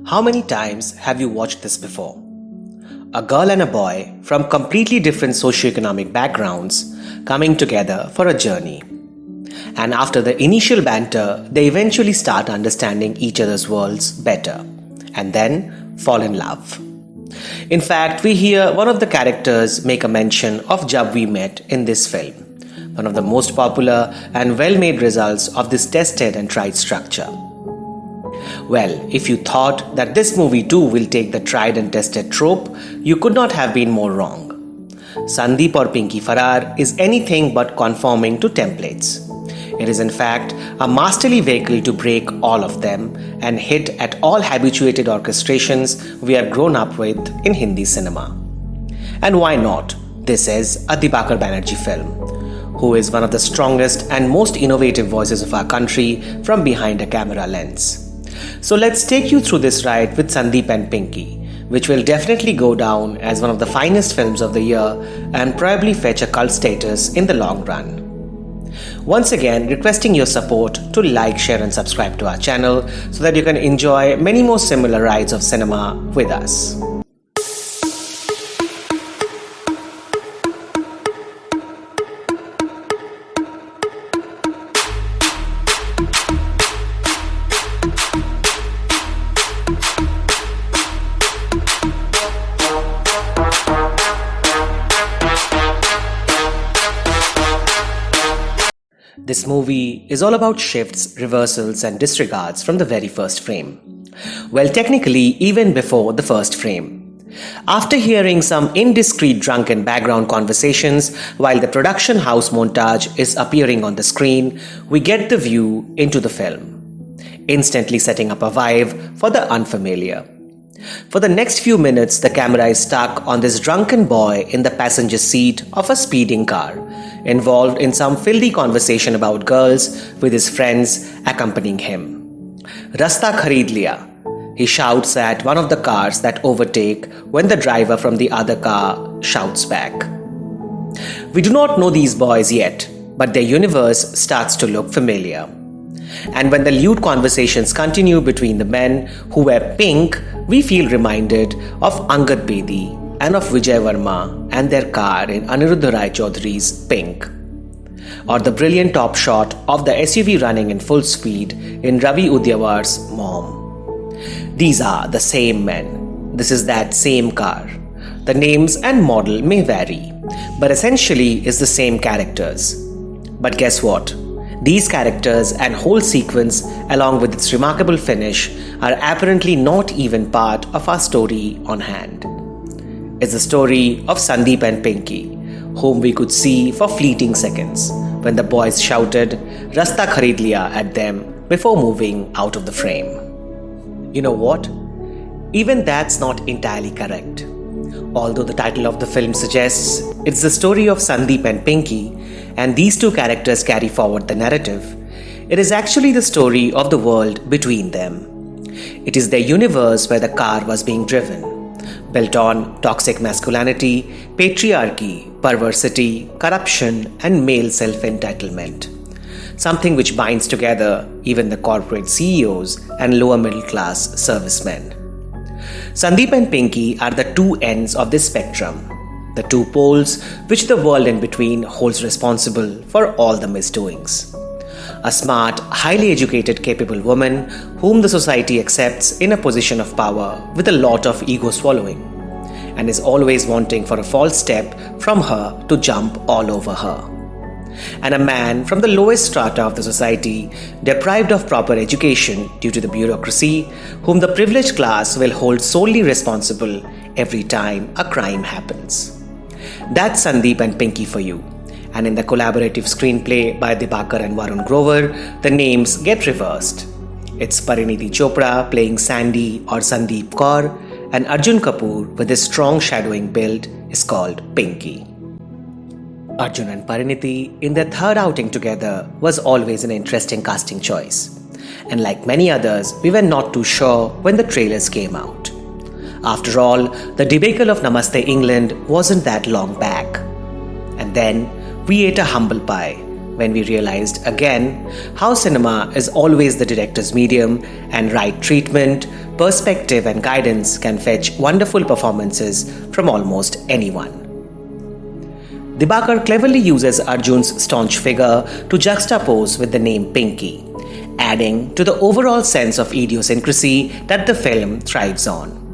How many times have you watched this before? A girl and a boy from completely different socioeconomic backgrounds coming together for a journey. And after the initial banter, they eventually start understanding each other's worlds better and then fall in love. In fact, we hear one of the characters make a mention of Jab We Met in this film, one of the most popular and well-made results of this tested and tried structure. Well, if you thought that this movie too will take the tried and tested trope, you could not have been more wrong. Sandeep Aur Pinky Faraar is anything but conforming to templates. It is in fact a masterly vehicle to break all of them and hit at all habituated orchestrations we have grown up with in Hindi cinema. And why not? This is a Dibakar Banerjee film, who is one of the strongest and most innovative voices of our country from behind a camera lens. So let's take you through this ride with Sandeep and Pinky, which will definitely go down as one of the finest films of the year and probably fetch a cult status in the long run. Once again, requesting your support to like, share and subscribe to our channel so that you can enjoy many more similar rides of cinema with us. This movie is all about shifts, reversals and disregards from the very first frame. Well, technically, even before the first frame. After hearing some indiscreet drunken background conversations while the production house montage is appearing on the screen, we get the view into the film, instantly setting up a vibe for the unfamiliar. For the next few minutes, the camera is stuck on this drunken boy in the passenger seat of a speeding car, involved in some filthy conversation about girls with his friends accompanying him. Rasta khareed liya, he shouts at one of the cars that overtake when the driver from the other car shouts back. We do not know these boys yet, but their universe starts to look familiar. And when the lewd conversations continue between the men who wear pink, we feel reminded of Angad Bedi and of Vijay Verma and their car in Aniruddha Rai Chaudhary's Pink. Or the brilliant top shot of the SUV running in full speed in Ravi Udyavar's Mom. These are the same men. This is that same car. The names and model may vary, but essentially is the same characters. But guess what? These characters and whole sequence, along with its remarkable finish, are apparently not even part of our story on hand. It's the story of Sandeep and Pinky, whom we could see for fleeting seconds when the boys shouted "Rasta khareed liya" at them before moving out of the frame. You know what? Even that's not entirely correct. Although the title of the film suggests it's the story of Sandeep and Pinky, and these two characters carry forward the narrative, it is actually the story of the world between them. It is their universe where the car was being driven, built on toxic masculinity, patriarchy, perversity, corruption, and male self-entitlement. Something which binds together even the corporate CEOs and lower middle class servicemen. Sandeep and Pinky are the two ends of this spectrum, the two poles which the world in between holds responsible for all the misdoings. A smart, highly educated, capable woman whom the society accepts in a position of power with a lot of ego swallowing, and is always wanting for a false step from her to jump all over her. And a man from the lowest strata of the society, deprived of proper education due to the bureaucracy, whom the privileged class will hold solely responsible every time a crime happens. That's Sandeep and Pinky for you. And in the collaborative screenplay by Dibakar and Varun Grover, the names get reversed. It's Parineeti Chopra playing Sandy or Sandeep Kaur, and Arjun Kapoor with his strong shadowing build is called Pinky. Arjun and Parineeti in their third outing together was always an interesting casting choice. And like many others, we were not too sure when the trailers came out. After all, the debacle of Namaste England wasn't that long back. And then we ate a humble pie when we realized again how cinema is always the director's medium and right treatment perspective and guidance can fetch wonderful performances from almost anyone. Dibakar cleverly uses Arjun's staunch figure to juxtapose with the name Pinky, adding to the overall sense of idiosyncrasy that the film thrives on.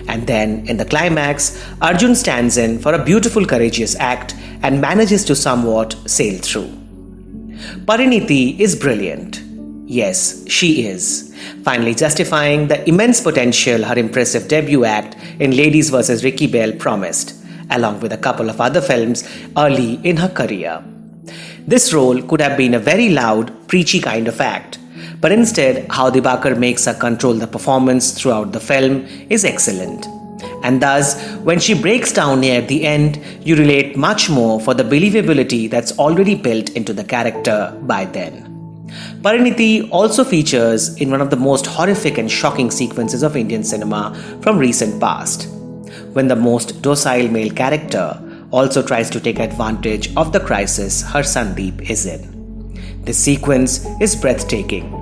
And then, in the climax, Arjun stands in for a beautiful, courageous act and manages to somewhat sail through. Parineeti is brilliant. Yes, she is, finally justifying the immense potential her impressive debut act in Ladies vs. Ricky Bell promised, along with a couple of other films early in her career. This role could have been a very loud, preachy kind of act, but instead, how Dibakar makes her control the performance throughout the film is excellent. And thus, when she breaks down near the end, you relate much more for the believability that's already built into the character by then. Parineeti also features in one of the most horrific and shocking sequences of Indian cinema from recent past, when the most docile male character also tries to take advantage of the crisis her Sandeep is in. This sequence is breathtaking.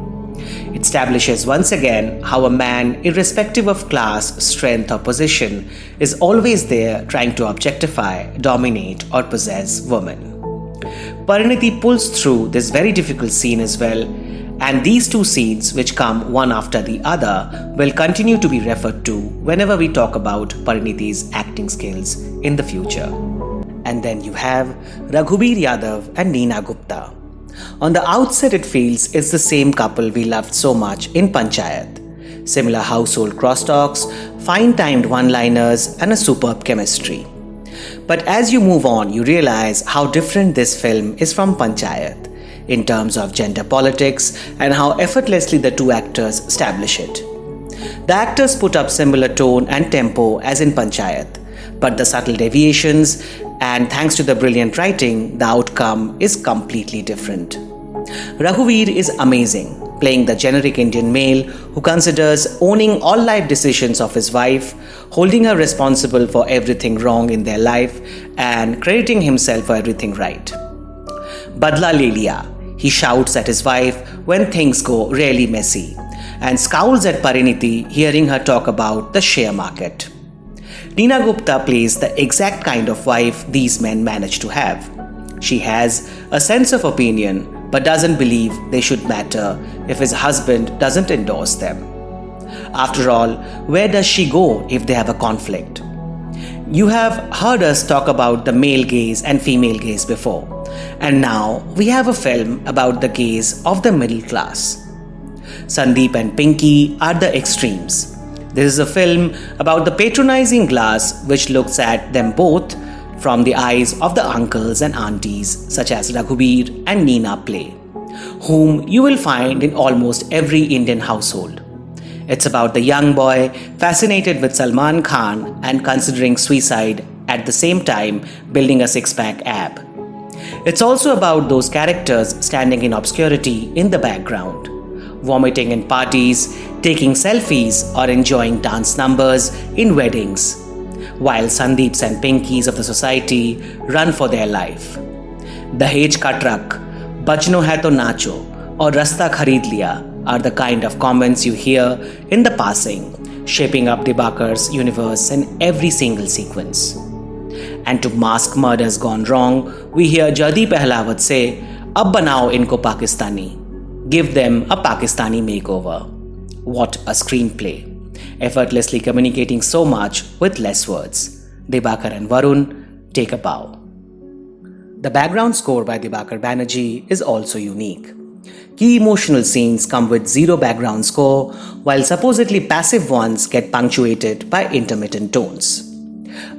It establishes once again how a man, irrespective of class, strength or position, is always there trying to objectify, dominate or possess women. Parineeti pulls through this very difficult scene as well, and these two scenes, which come one after the other, will continue to be referred to whenever we talk about Parineeti's acting skills in the future. And then you have Raghubir Yadav and Neena Gupta. On the outset, it feels it's the same couple we loved so much in Panchayat. Similar household crosstalks, fine-timed one-liners, and a superb chemistry. But as you move on, you realize how different this film is from Panchayat in terms of gender politics and how effortlessly the two actors establish it. The actors put up similar tone and tempo as in Panchayat, but the subtle deviations, and thanks to the brilliant writing, the outcome is completely different. Raghubir is amazing, playing the generic Indian male who considers owning all life decisions of his wife, holding her responsible for everything wrong in their life, and crediting himself for everything right. Badla le liya, he shouts at his wife when things go really messy, and scowls at Parineeti hearing her talk about the share market. Neena Gupta plays the exact kind of wife these men manage to have. She has a sense of opinion but doesn't believe they should matter if his husband doesn't endorse them. After all, where does she go if they have a conflict? You have heard us talk about the male gaze and female gaze before, and now we have a film about the gaze of the middle class. Sandeep and Pinky are the extremes. This is a film about the patronizing class which looks at them both from the eyes of the uncles and aunties such as Raghubir and Neena play, whom you will find in almost every Indian household. It's about the young boy fascinated with Salman Khan and considering suicide at the same time building a six-pack ab. It's also about those characters standing in obscurity in the background, vomiting in parties, taking selfies or enjoying dance numbers in weddings, while Sandeeps and Pinkies of the society run for their life. Dahej ka truck, bachno hai to nacho, or rasta kharid liya are the kind of comments you hear in the passing, shaping up Dibakar's universe in every single sequence. And to mask murders gone wrong, we hear Jadi Pehlawat say, "Ab banao inko Pakistani." Give them a Pakistani makeover. What a screenplay. Effortlessly communicating so much with less words. Dibakar and Varun take a bow. The background score by Dibakar Banerjee is also unique. Key emotional scenes come with zero background score, while supposedly passive ones get punctuated by intermittent tones.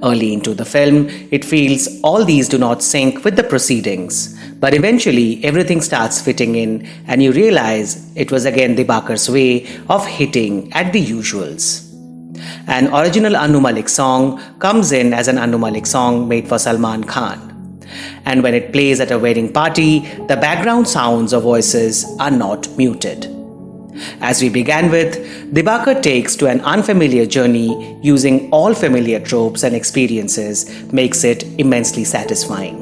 Early into the film, it feels all these do not sync with the proceedings, but eventually everything starts fitting in and you realize it was again Dibakar's way of hitting at the usuals. An original Anu Malik song comes in as an Anu Malik song made for Salman Khan. And when it plays at a wedding party, the background sounds or voices are not muted. As we began with, Dibakar takes to an unfamiliar journey using all familiar tropes and experiences makes it immensely satisfying.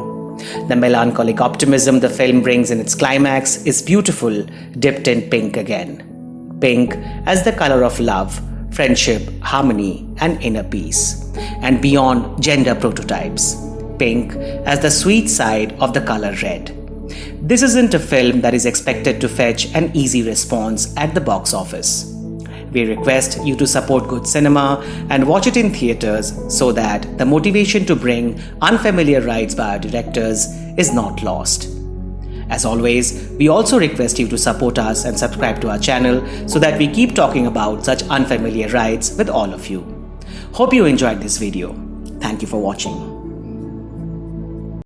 The melancholic optimism the film brings in its climax is beautiful, dipped in pink again. Pink as the color of love, friendship, harmony, and inner peace, and beyond gender prototypes. Pink as the sweet side of the color red. This isn't a film that is expected to fetch an easy response at the box office. We request you to support good cinema and watch it in theaters so that the motivation to bring unfamiliar rides by our directors is not lost. As always, we also request you to support us and subscribe to our channel so that we keep talking about such unfamiliar rides with all of you. Hope you enjoyed this video. Thank you for watching.